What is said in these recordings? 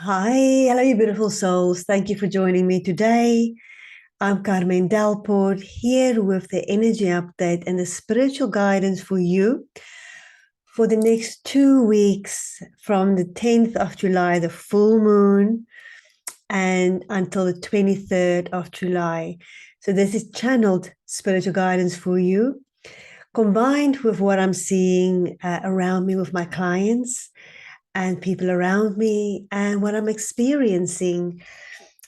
Hi, hello, you beautiful souls. Thank you for joining me today. I'm Carmen Delport here with the energy update and the spiritual guidance for you for the next 2 weeks from the 10th of July, the full moon, and until the 23rd of July. So, this is channeled spiritual guidance for you, combined with what I'm seeing around me with my clients and people around me and what I'm experiencing.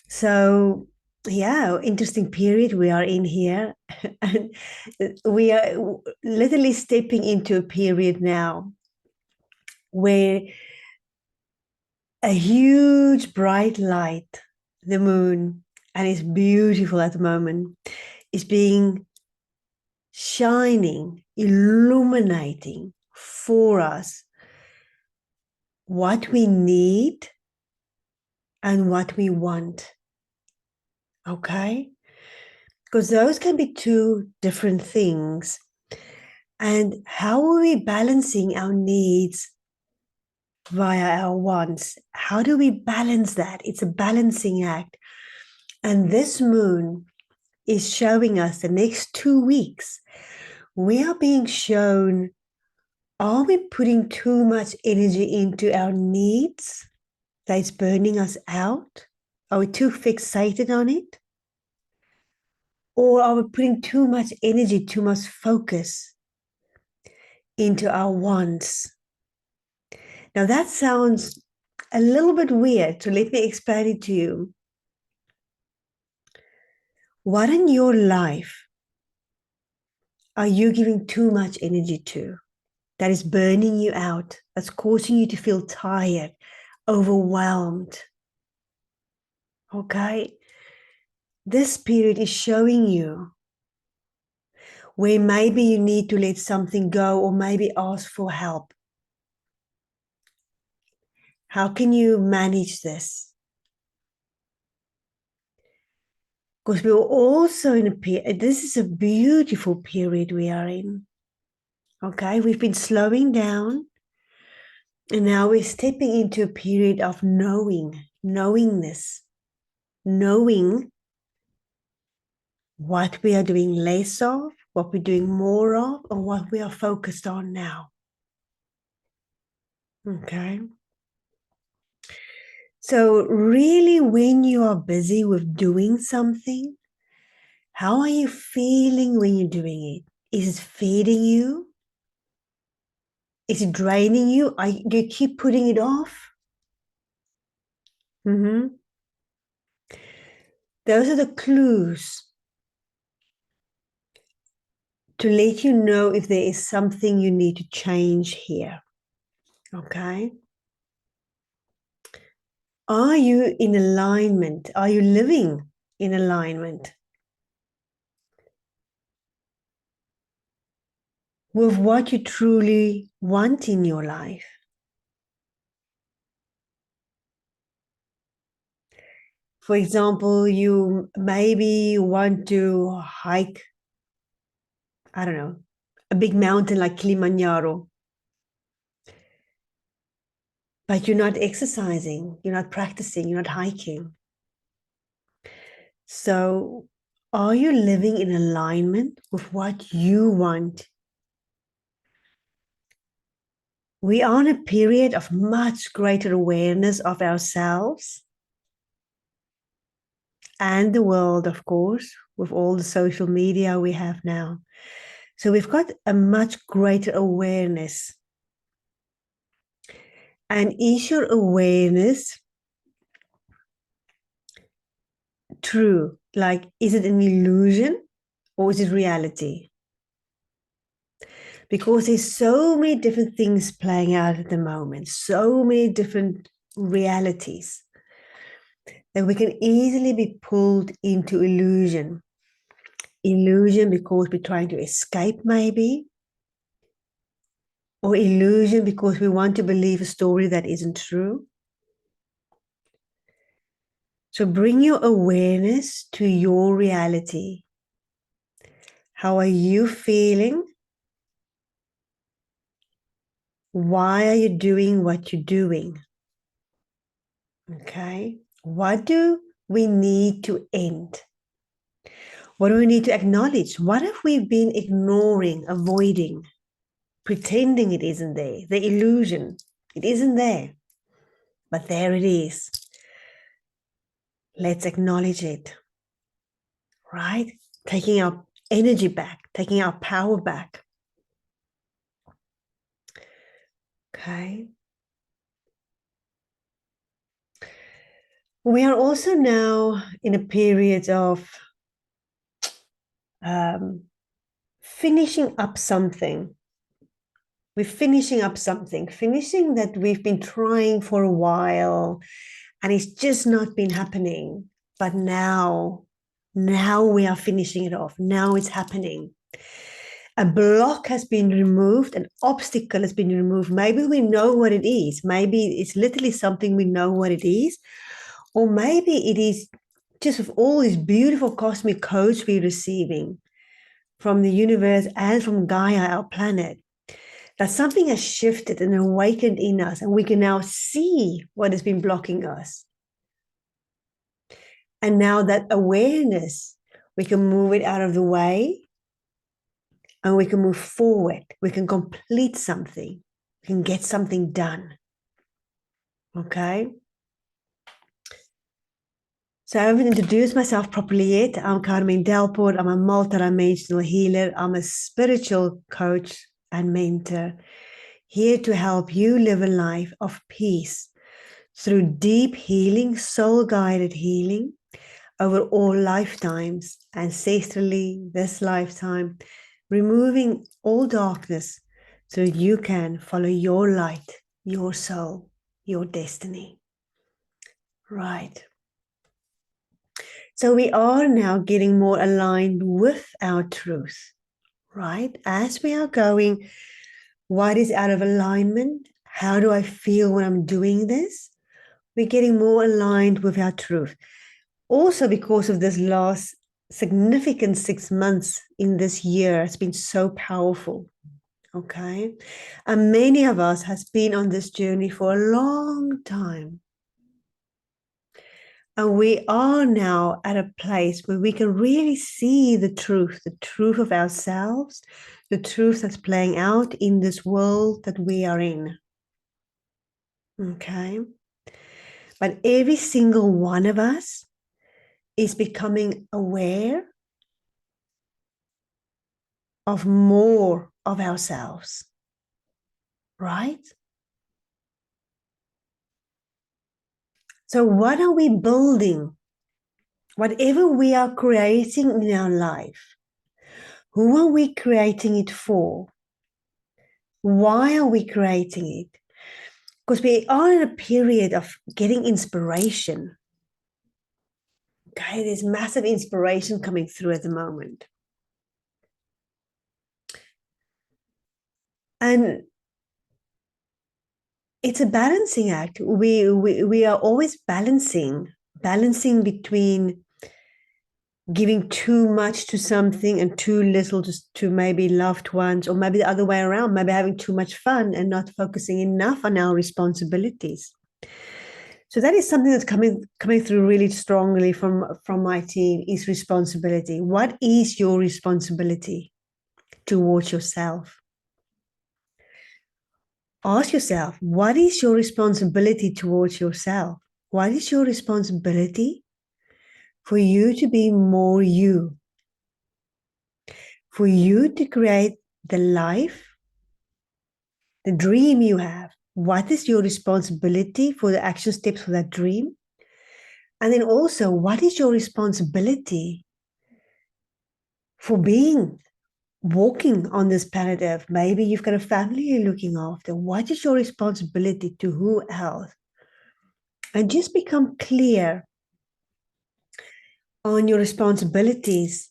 So, yeah, interesting period we are in here. And we are literally stepping into a period now where a huge bright light, the moon, and it's beautiful at the moment, is being shining, illuminating for us what we need and what we want. Okay? Because those can be two different things. And how are we balancing our needs via our wants? How do we balance that? It's a balancing act. And this moon is showing us the next 2 weeks. We are being shown, are we putting too much energy into our needs that's burning us out? Are we too fixated on it? Or are we putting too much energy, too much focus into our wants? Now that sounds a little bit weird, so let me explain it to you. What in your life are you giving too much energy to that is burning you out, that's causing you to feel tired, overwhelmed? Okay? This period is showing you where maybe you need to let something go or maybe ask for help. How can you manage this? Because we're also in a period, this is a beautiful period we are in. Okay, we've been slowing down and now we're stepping into a period of knowingness, knowing what we are doing less of, what we're doing more of, or what we are focused on now. Okay. So, really, when you are busy with doing something, how are you feeling when you're doing it? Is it feeding you? Is it draining you? Do you keep putting it off? Mm-hmm. Those are the clues to let you know if there is something you need to change here. Okay. Are you in alignment? Are you living in alignment with what you truly want in your life? For example, you maybe want to hike, I don't know, a big mountain like Kilimanjaro, but you're not exercising, you're not practicing, you're not hiking. So, are you living in alignment with what you want? We are in a period of much greater awareness of ourselves and the world, of course, with all the social media we have now. So we've got a much greater awareness. And is your awareness true? Like, is it an illusion or is it reality? Because there's so many different things playing out at the moment, so many different realities that we can easily be pulled into illusion. Illusion because we're trying to escape, maybe, or illusion because we want to believe a story that isn't true. So bring your awareness to your reality. How are you feeling? Why are you doing what you're doing? Okay. What do we need to end? What do we need to acknowledge? What have we been ignoring, avoiding, pretending it isn't there? The illusion, it isn't there, but there it is. Let's acknowledge it, right? Taking our energy back, taking our power back. Okay. We are also now in a period of finishing up something. We're finishing up something, finishing that we've been trying for a while and it's just not been happening. But now we are finishing it off. Now it's happening. A block has been removed, an obstacle has been removed. Maybe we know what it is. Maybe it's literally something we know what it is. Or maybe it is just with all these beautiful cosmic codes we're receiving from the universe and from Gaia, our planet, that something has shifted and awakened in us, and we can now see what has been blocking us. And now that awareness, we can move it out of the way and we can move forward. We can complete something. We can get something done. Okay? So I haven't introduced myself properly yet. I'm Carmen Delport. I'm a multidimensional healer. I'm a spiritual coach and mentor, here to help you live a life of peace through deep healing, soul-guided healing over all lifetimes, ancestrally, this lifetime, removing all darkness so you can follow your light, your soul, your destiny. Right. So we are now getting more aligned with our truth, right? As we are going, what is out of alignment? How do I feel when I'm doing this? We're getting more aligned with our truth. Also, because of this last significant 6 months in this year, it's been so powerful. Okay. And many of us has been on this journey for a long time. And we are now at a place where we can really see the truth of ourselves, the truth that's playing out in this world that we are in. Okay. But every single one of us is becoming aware of more of ourselves, right? So what are we building? Whatever we are creating in our life, who are we creating it for? Why are we creating it? Because we are in a period of getting inspiration. Okay, there's massive inspiration coming through at the moment. And it's a balancing act. We are always balancing between giving too much to something and too little to maybe loved ones, or maybe the other way around, maybe having too much fun and not focusing enough on our responsibilities. So that is something that's coming through really strongly from my team, is responsibility. What is your responsibility towards yourself? Ask yourself, what is your responsibility towards yourself? What is your responsibility for you to be more you? For you to create the life, the dream you have. What is your responsibility for the action steps for that dream? And then also, what is your responsibility for walking on this planet Earth? Maybe you've got a family you're looking after. What is your responsibility to who else? And just become clear on your responsibilities,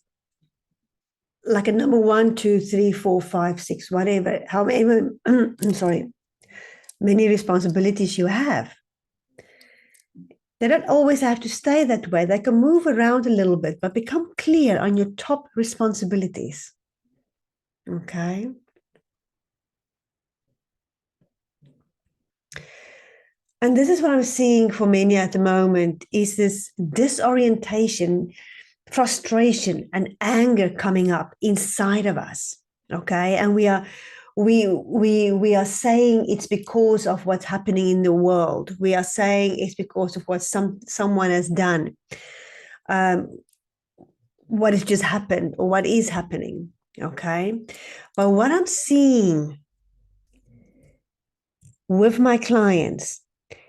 like a number 1, 2, 3, 4, 5, 6, whatever, however, sorry, many responsibilities you have. They don't always have to stay that way. They can move around a little bit, but become clear on your top responsibilities. Okay. And this is what I'm seeing for many at the moment, is this disorientation, frustration, and anger coming up inside of us. Okay. And we are saying it's because of what's happening in the world. We are saying it's because of what someone has done, what has just happened or what is happening. Okay. But what I'm seeing with my clients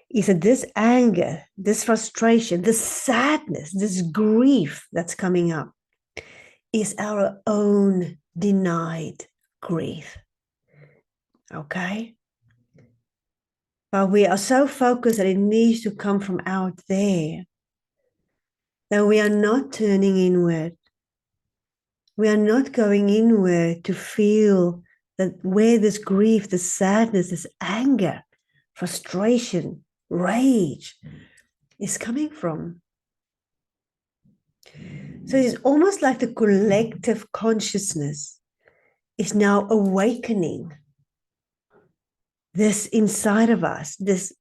is that this anger, this frustration, this sadness, this grief that's coming up is our own denied grief. Okay? But we are so focused that it needs to come from out there that we are not turning inward. We are not going inward to feel that where this grief, this sadness, this anger, frustration, rage is coming from. So it's almost like the collective consciousness is now awakening this inside of us, this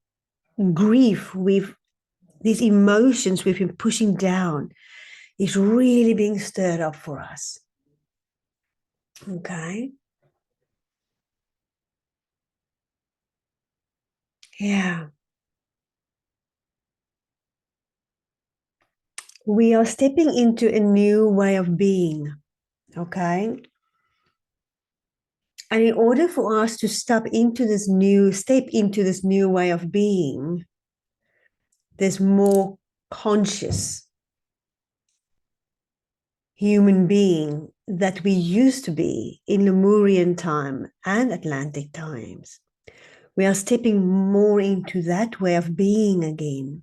grief, these emotions we've been pushing down is really being stirred up for us. Okay. Yeah. We are stepping into a new way of being. Okay. And in order for us to step into this new way of being, there's more conscious human being that we used to be in Lemurian time and Atlantic times. We are stepping more into that way of being again.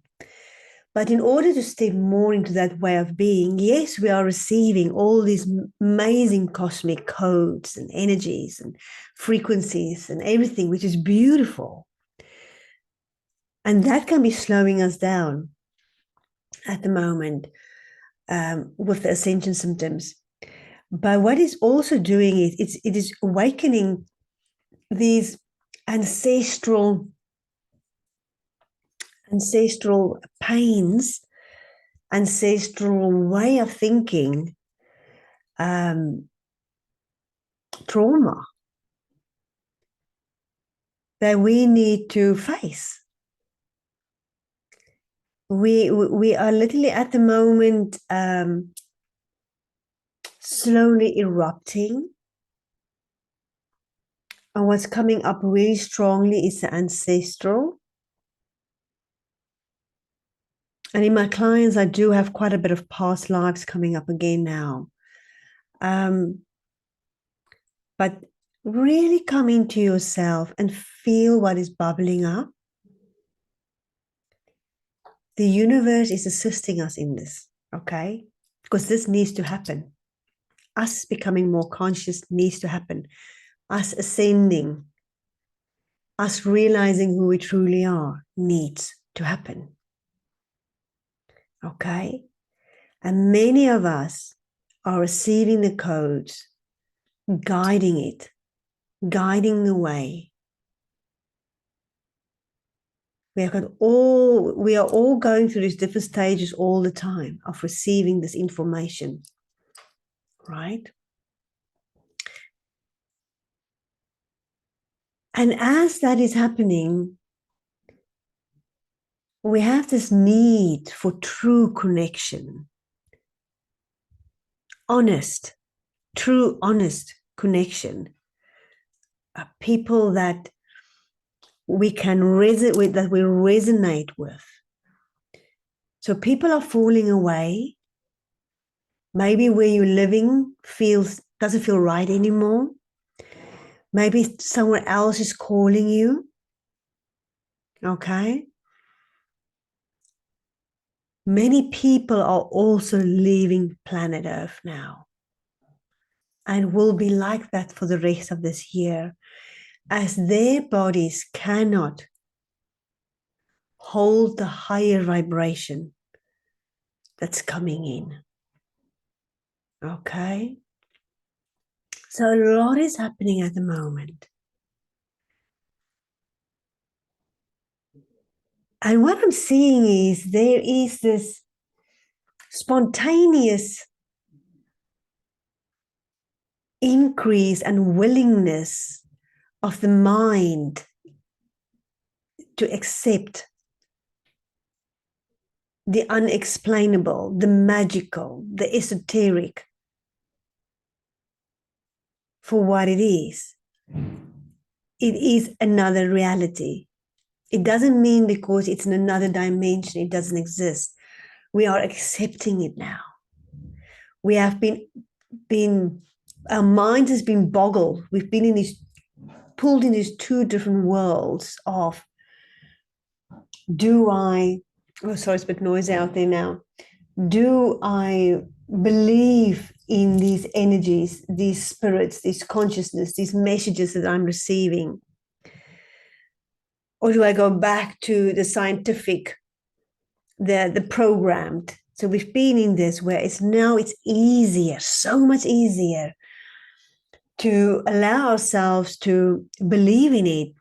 But in order to step more into that way of being, yes, we are receiving all these amazing cosmic codes and energies and frequencies and everything, which is beautiful. And that can be slowing us down at the moment with the ascension symptoms. But what it's also doing is it is awakening these ancestral pains, ancestral way of thinking, trauma that we need to face. We are literally at the moment slowly erupting. And what's coming up really strongly is the ancestral. And in my clients, I do have quite a bit of past lives coming up again now. But really come into yourself and feel what is bubbling up. The universe is assisting us in this, okay? Because this needs to happen. Us becoming more conscious needs to happen. Us ascending, us realizing who we truly are needs to happen. Okay? And many of us are receiving the codes, guiding it, guiding the way. We are all going through these different stages all the time of receiving this information, right? And as that is happening, we have this need for true connection, honest, true, honest connection. People that we can resonate with, that we resonate with. So people are falling away. Maybe where you're living doesn't feel right anymore. Maybe someone else is calling you. Okay. Many people are also leaving planet Earth now and will be like that for the rest of this year, as their bodies cannot hold the higher vibration that's coming in. Okay. So a lot is happening at the moment. And what I'm seeing is there is this spontaneous increase and willingness of the mind to accept the unexplainable, the magical, the esoteric for what it is. It is another reality. It doesn't mean because it's in another dimension, it doesn't exist. We are accepting it now. We have been our mind has been boggled. We've been pulled in these two different worlds of sorry, it's a bit noisy out there now. Do I believe in these energies, these spirits, this consciousness, these messages that I'm receiving? Or do I go back to the scientific, the programmed? So we've been in this where it's easier, so much easier to allow ourselves to believe in it.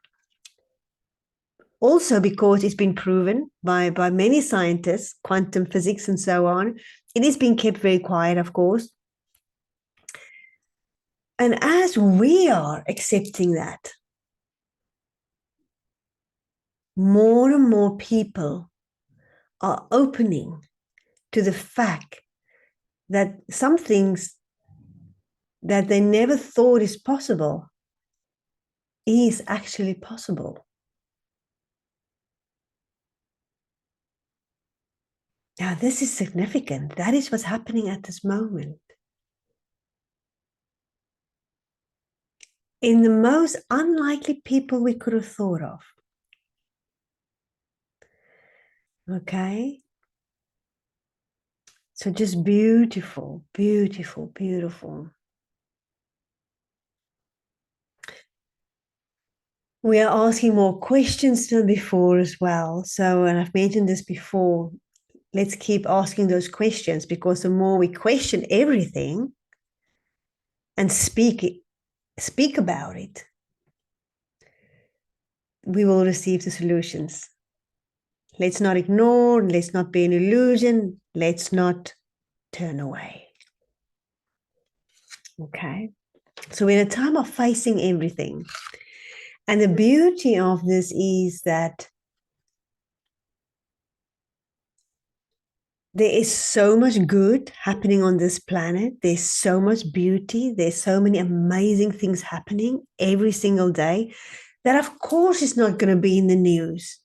Also because it's been proven by many scientists, quantum physics and so on. It is being kept very quiet, of course. And as we are accepting that, more and more people are opening to the fact that some things that they never thought is possible is actually possible. Now, this is significant. That is what's happening at this moment. In the most unlikely people we could have thought of. Okay? So just beautiful, beautiful, beautiful. We are asking more questions than before as well. So, and I've mentioned this before, let's keep asking those questions, because the more we question everything and speak about it, we will receive the solutions. Let's not ignore, let's not be an illusion, let's not turn away. Okay? So we're in a time of facing everything. And the beauty of this is that there is so much good happening on this planet. There's so much beauty. There's so many amazing things happening every single day that, of course, is not going to be in the news.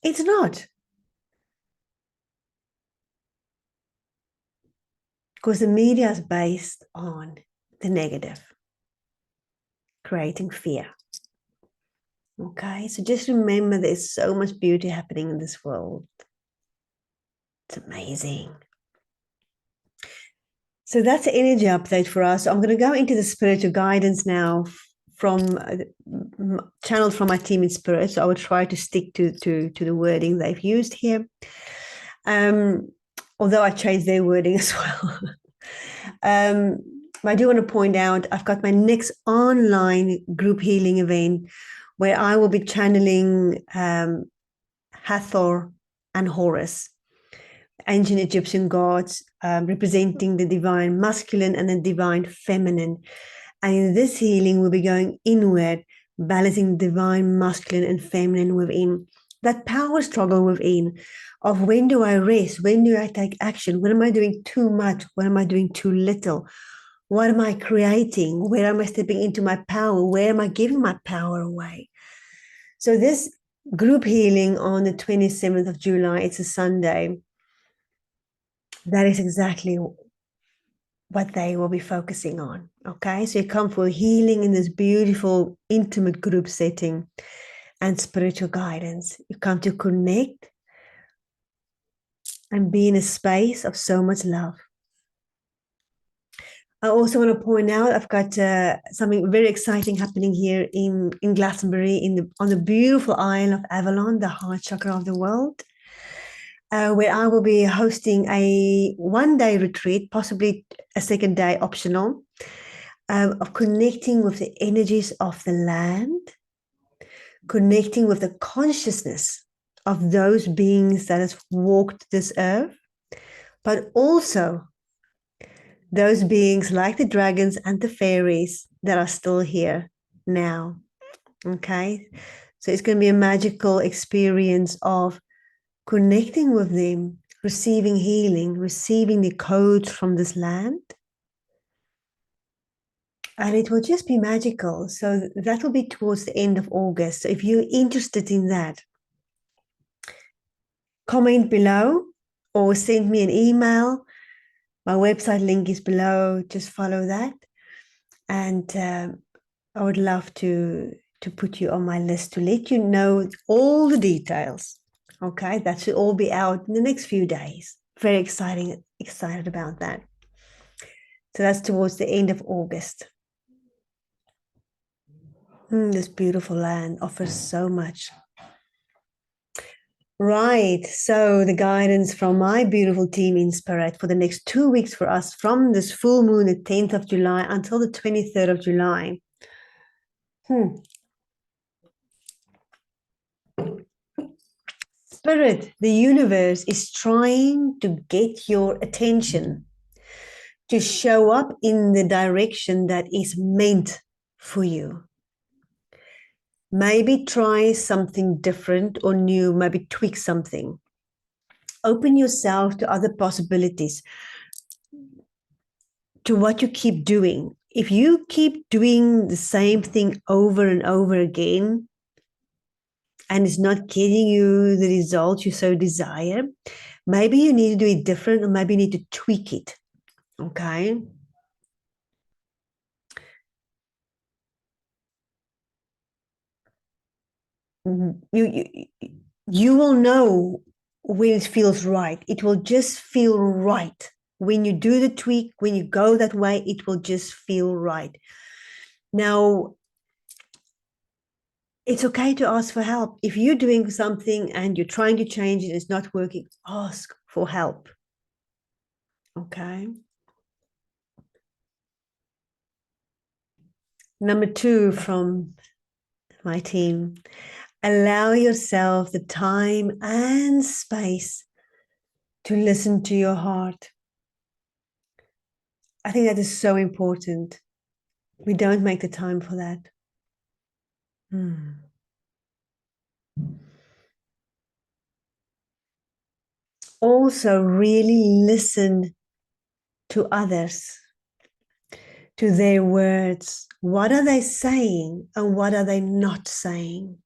It's not. Because the media is based on the negative, creating fear. Okay, so just remember there's so much beauty happening in this world. It's amazing. So that's the energy update for us. So I'm going to go into the spiritual guidance now from channeled from my team in spirit. So I will try to stick to the wording they've used here. Although I changed their wording as well. I do want to point out, I've got my next online group healing event where I will be channeling Hathor and Horus, ancient Egyptian gods, representing the divine masculine and the divine feminine. And in this healing, we'll be going inward, balancing divine masculine and feminine within. That power struggle within of when do I rest? When do I take action? When am I doing too much? When am I doing too little? What am I creating? Where am I stepping into my power? Where am I giving my power away? So this group healing on the 27th of July, it's a Sunday. That is exactly what they will be focusing on. Okay, so you come for healing in this beautiful, intimate group setting and spiritual guidance. You come to connect and be in a space of so much love. I also want to point out I've got something very exciting happening here in Glastonbury on the beautiful isle of Avalon, the heart chakra of the world, where I will be hosting a one-day retreat, possibly a second day optional, of connecting with the energies of the land, connecting with the consciousness of those beings that has walked this earth, but also those beings like the dragons and the fairies that are still here now. Okay. So it's going to be a magical experience of connecting with them, receiving healing, receiving the codes from this land. And it will just be magical. So that will be towards the end of August. So if you're interested in that, comment below or send me an email. My website link is below. Just follow that. And I would love to put you on my list to let you know all the details. Okay, that should all be out in the next few days. Very excited about that. So that's towards the end of August. This beautiful land offers so much. Right, so the guidance from my beautiful team in Spirit for the next 2 weeks for us from this full moon, the 10th of July until the 23rd of July. Spirit, the universe is trying to get your attention to show up in the direction that is meant for you. Maybe try something different or new, maybe tweak something. Open yourself to other possibilities, to what you keep doing. If you keep doing the same thing over and over again, and it's not getting you the results you so desire, maybe you need to do it different, or maybe you need to tweak it. Okay. You will know when it feels right. It will just feel right. When you do the tweak, when you go that way, it will just feel right. Now, it's okay to ask for help. If you're doing something and you're trying to change it, it's not working, ask for help. Okay. Number 2 from my team, allow yourself the time and space to listen to your heart. I think that is so important. We don't make the time for that. Also, really listen to others, to their words. What are they saying and what are they not saying?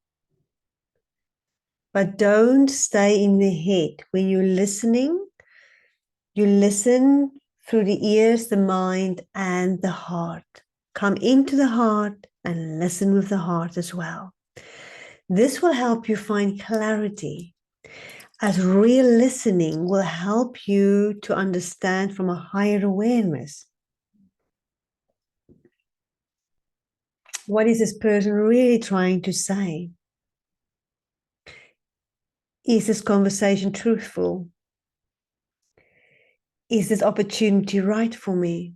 But don't stay in the head. When you're listening, you listen through the ears, the mind, and the heart. Come into the heart and listen with the heart as well. This will help you find clarity, as real listening will help you to understand from a higher awareness. What is this person really trying to say? Is this conversation truthful? Is this opportunity right for me?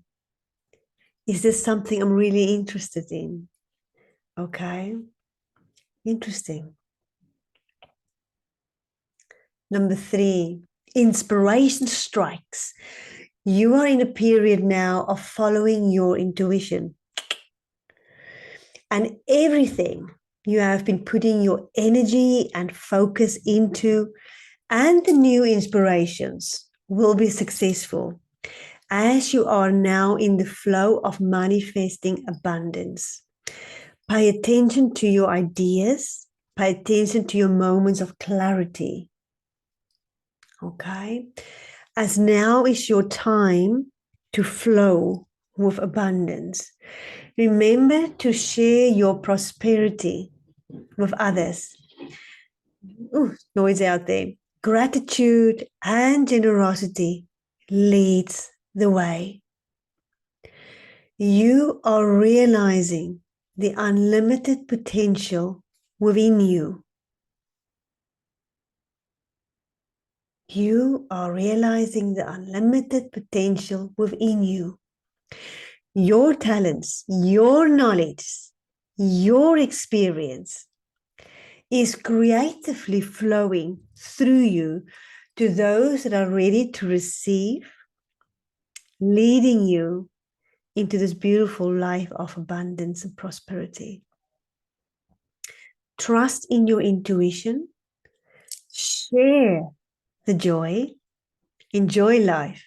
Is this something I'm really interested in? Okay, interesting. Number 3, inspiration strikes. You are in a period now of following your intuition. And everything you have been putting your energy and focus into, and the new inspirations will be successful as you are now in the flow of manifesting abundance. Pay attention to your ideas. Pay attention to your moments of clarity. Okay? As now is your time to flow with abundance. Remember to share your prosperity with others. Ooh, noise out there. Gratitude and generosity leads the way. You are realizing the unlimited potential within you. You are realizing the unlimited potential within you. Your talents, your knowledge, your experience is creatively flowing through you to those that are ready to receive, leading you into this beautiful life of abundance and prosperity. Trust in your intuition, share the joy, enjoy life.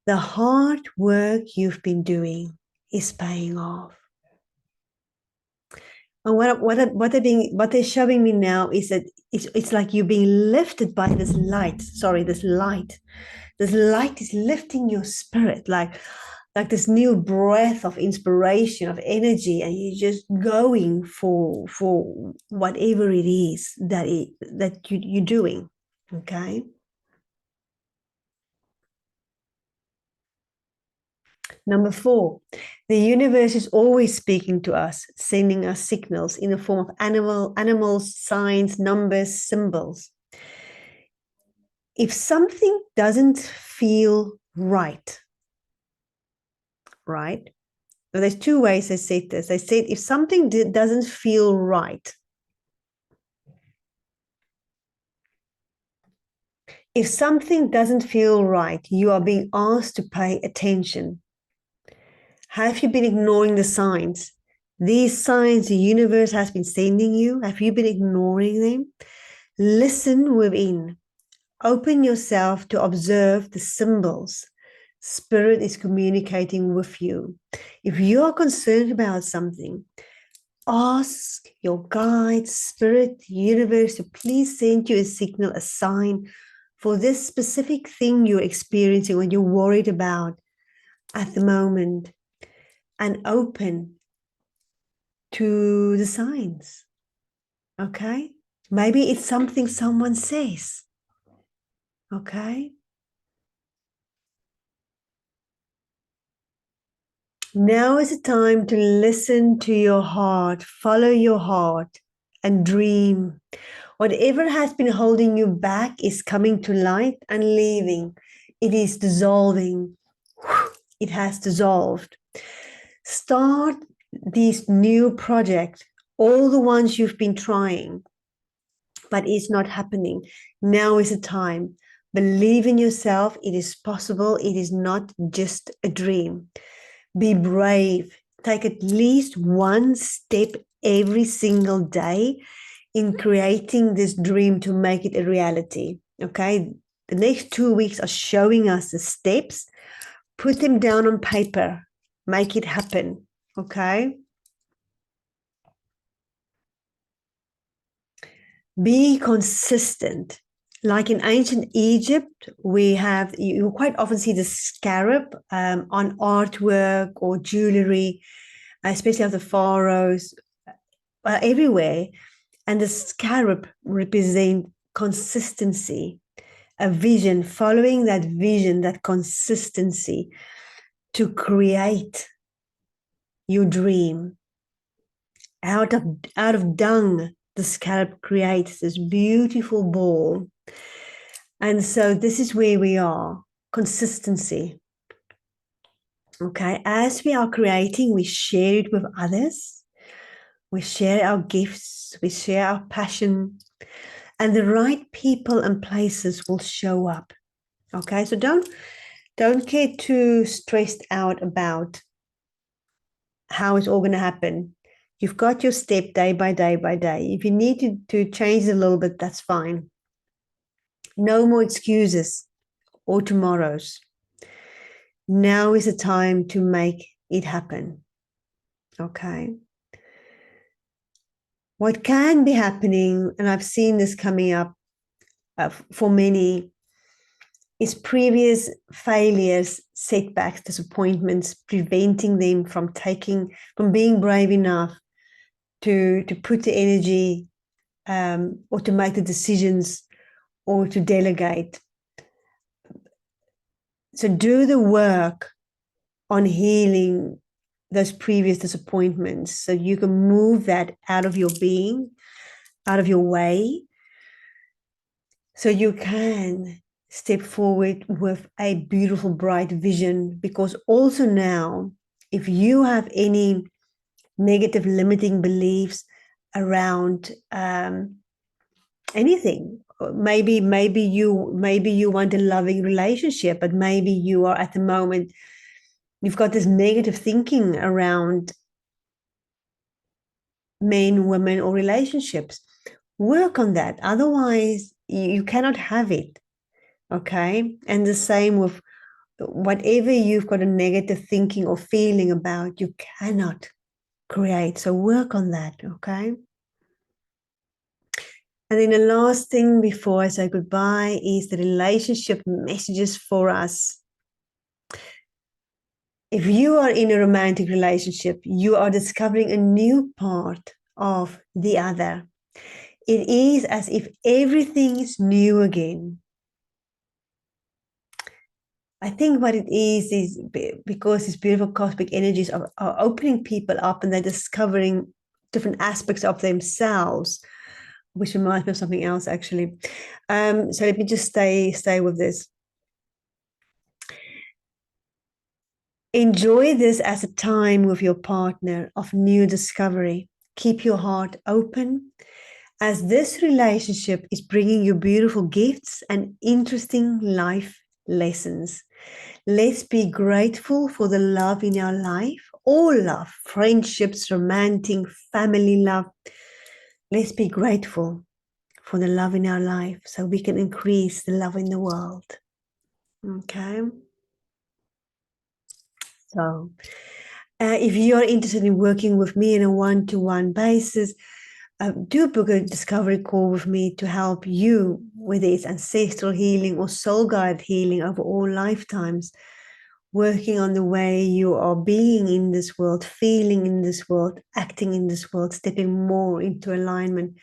The hard work you've been doing is paying off. And what they're showing me now is that it's like you're being lifted by this light. Sorry, this light. This light is lifting your spirit, like this new breath of inspiration, of energy, and you're just going for whatever it is that you're doing. Okay. Number 4, the universe is always speaking to us, sending us signals in the form of animals, signs, numbers, symbols. If something doesn't feel right, now, there's 2 ways they said this. They said if something doesn't feel right, if something doesn't feel right, you are being asked to pay attention. Have you been ignoring the signs? These signs the universe has been sending you, have you been ignoring them? Listen within. Open yourself to observe the symbols. Spirit is communicating with you. If you are concerned about something, ask your guide, spirit, universe to please send you a signal, a sign for this specific thing you're experiencing or you're worried about at the moment, and open to the signs. Okay? Maybe it's something someone says. Okay? Now is the time to listen to your heart, follow your heart, and dream. Whatever has been holding you back is coming to light and leaving. It is dissolving. It has dissolved. Start these new projects, all the ones you've been trying, but it's not happening. Now is the time. Believe in yourself. It is possible. It is not just a dream. Be brave. Take at least one step every single day in creating this dream to make it a reality. Okay. The next 2 weeks are showing us the steps. Put them down on paper. Make it happen. Okay. Be consistent. Like in ancient Egypt, you quite often see the scarab on artwork or jewelry, especially of the pharaohs, everywhere. And the scarab represent consistency, a vision, following that vision, that consistency to create your dream. Out of dung, the scarab creates this beautiful ball. And so this is where we are, consistency. Okay, as we are creating, we share it with others. We share our gifts, we share our passion, and the right people and places will show up. Okay, so don't get too stressed out about how it's all going to happen. You've got your step day by day by day. If you need to change it a little bit, that's fine. No more excuses or tomorrows. Now is the time to make it happen. Okay. What can be happening, and I've seen this coming up for many, is previous failures, setbacks, disappointments, preventing them from being brave enough to put the energy or to make the decisions or to delegate. So do the work on healing those previous disappointments so you can move that out of your being, out of your way, so you can step forward with a beautiful, bright vision. Because also now, if you have any negative limiting beliefs, around anything. Maybe you want a loving relationship, but maybe you are at the moment, you've got this negative thinking around men, women, or relationships. Work on that. Otherwise, you cannot have it. Okay. And the same with whatever you've got a negative thinking or feeling about, you cannot create. So work on that. Okay. And then the last thing before I say goodbye is the relationship messages for us. If you are in a romantic relationship, you are discovering a new part of the other. It is as if everything is new again. I think what it is because these beautiful cosmic energies are opening people up and they're discovering different aspects of themselves, which reminds me of something else, actually. So let me just stay with this. Enjoy this as a time with your partner of new discovery. Keep your heart open, as this relationship is bringing you beautiful gifts and interesting life lessons. Let's be grateful for the love in our life, all love, friendships, romantic, family love. Let's be grateful for the love in our life so we can increase the love in the world. Okay. So if you're interested in working with me on a one-to-one basis, do book a discovery call with me to help you with its ancestral healing or soul guide healing over all lifetimes, working on the way you are being in this world, feeling in this world, acting in this world, stepping more into alignment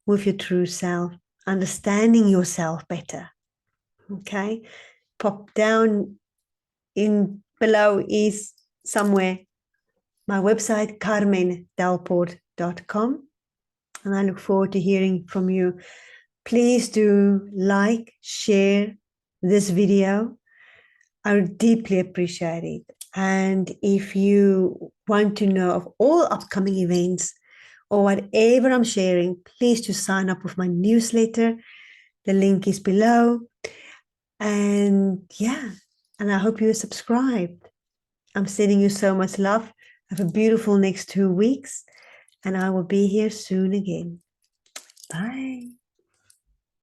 with your true self, understanding yourself better. Okay, pop down in below is somewhere my website, carmendelport.com. And I look forward to hearing from you. Please do like, share this video. I would deeply appreciate it. And if you want to know of all upcoming events or whatever I'm sharing, please do sign up with my newsletter. The link is below. And yeah, and I hope you're subscribed. I'm sending you so much love. Have a beautiful next 2 weeks. And I will be here soon again. Bye.